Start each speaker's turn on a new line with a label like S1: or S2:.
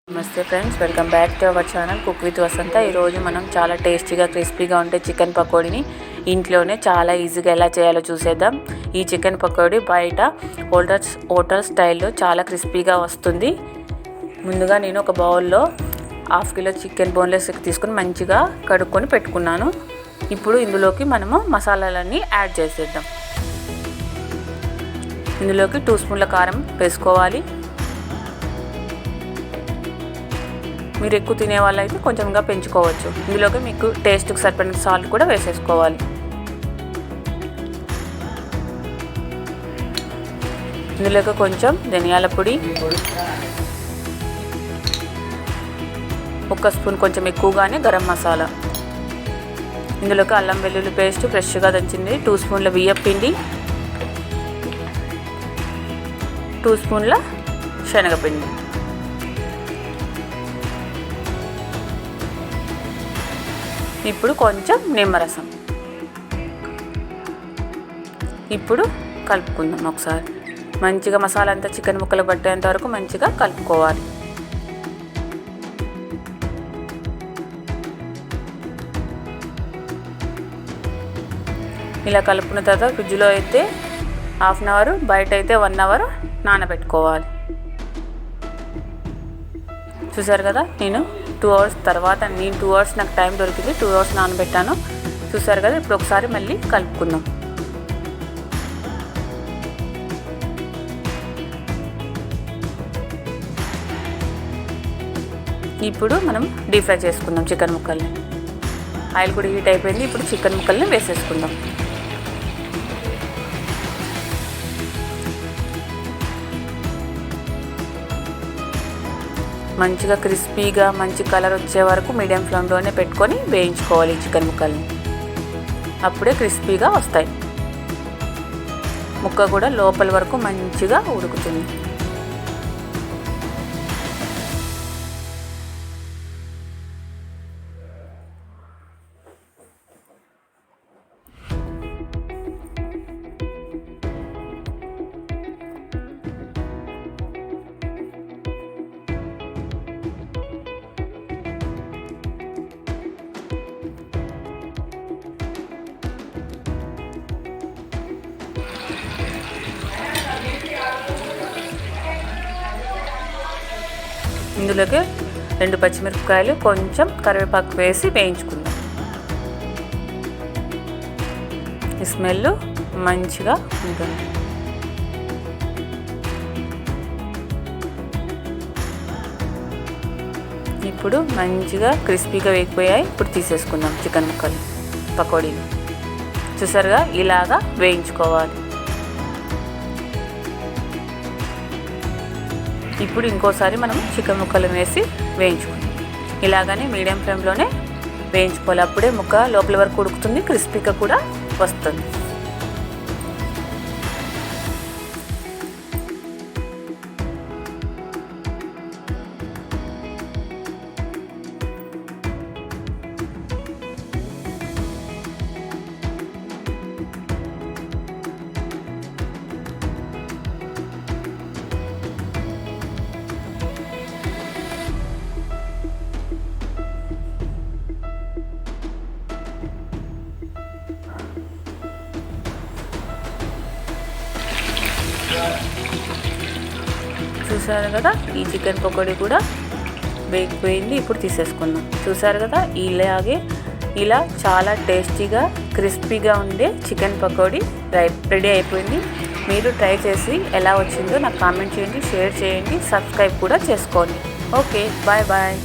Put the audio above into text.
S1: నమస్తే friends, welcome back to our channel cook with Vasantha. ఈరోజు మనం చాలా టేస్టీగా క్రిస్పీగా ఉండే చికెన్ పకోడీని ఇంట్లోనే చాలా ఈజీగా ఎలా చేయాలో చూసేద్దాం. ఈ చికెన్ పకోడీ బయట హోటల్ స్టైల్లో చాలా క్రిస్పీగా వస్తుంది. ముందుగా నేను ఒక బౌల్లో 1/2 కిలో చికెన్ బోన్లెస్ తీసుకుని మంచిగా కడుక్కొని పెట్టుకున్నాను. ఇప్పుడు ఇందులోకి మనము మసాలాలన్నీ యాడ్ చేసేద్దాం. ఇందులోకి 2 స్పూన్ల కారం వేసుకోవాలి. మీరు ఎక్కువ తినే వాళ్ళైతే కొంచెంగా పెంచుకోవచ్చు. ఇందులోకి మీకు టేస్ట్కి సరిపడిన సాల్ట్ కూడా వేసేసుకోవాలి. ఇందులోకి కొంచెం ధనియాల పొడి, 1 స్పూన్ కొంచెం ఎక్కువగానే గరం మసాలా, ఇందులోకి అల్లం వెల్లుల్లి పేస్ట్ ఫ్రెష్గా దంచింది, 2 స్పూన్ల బియ్యం పిండి, 2 స్పూన్ల శనగపిండి, ఇప్పుడు కొంచెం నిమ్మరసం. ఇప్పుడు కలుపుకుందాం. ఒకసారి మంచిగా మసాలా అంతా చికెన్ ముక్కలు పట్టేంత వరకు మంచిగా కలుపుకోవాలి. ఇలా కలుపుకున్న తర్వాత ఫ్రిడ్జ్లో అయితే 1/2 అవర్, బయట అయితే 1 అవర్ నానబెట్టుకోవాలి. చూసారు కదా, నేను 2 అవర్స్ తర్వాత 2 అవర్స్ నాకు టైం దొరికింది, 2 అవర్స్ నానబెట్టాను. చూసారు కదా, ఇప్పుడు ఒకసారి మళ్ళీ కలుపుకుందాం. ఇప్పుడు మనం డీప్ ఫ్రై చేసుకుందాం చికెన్ ముక్కల్ని. ఆయిల్ కూడా హీట్ అయిపోయింది. ఇప్పుడు చికెన్ ముక్కల్ని వేసేసుకుందాం. మంచిగా క్రిస్పీగా మంచి కలర్ వచ్చే వరకు మీడియం ఫ్లేమ్లోనే పెట్టుకొని వేయించుకోవాలి చికెన్ ముక్కల్ని. అప్పుడే క్రిస్పీగా వస్తాయి. ముక్క కూడా లోపల వరకు మంచిగా ఉడుకుతుంది. ఇందులోకి 2 పచ్చిమిరపకాయలు, కొంచెం కరివేపాకు వేసి వేయించుకుందాం. ఈ స్మెల్ మంచిగా ఉంటుంది. ఇప్పుడు మంచిగా క్రిస్పీగా వేగిపోయాయి. ఇప్పుడు తీసేసుకుందాం చికెన్ ముక్కలు పకోడీని. చూసారుగా, ఇలాగా వేయించుకోవాలి. ఇప్పుడు ఇంకోసారి మనం చికెన్ ముక్కలు వేసి వేయించుకుందాం. ఇలాగనే మీడియం ఫ్లేమ్లోనే వేయించుకోవాలి. అప్పుడే ముక్క లోపల వరకు ఉడుకుతుంది, క్రిస్పీగా కూడా వస్తుంది. చూసారు కదా, ఈ చికెన్ పకోడీ కూడా వేగిపోయింది. ఇప్పుడు తీసేసుకుందాం. చూసారు కదా, ఇలా చాలా టేస్టీగా క్రిస్పీగా ఉండే చికెన్ పకోడీ రెడీ అయిపోయింది. మీరు ట్రై చేసి ఎలా వచ్చిందో నాకు కామెంట్ చేయండి, షేర్ చేయండి, సబ్స్క్రైబ్ కూడా చేసుకోండి. Okay, bye bye.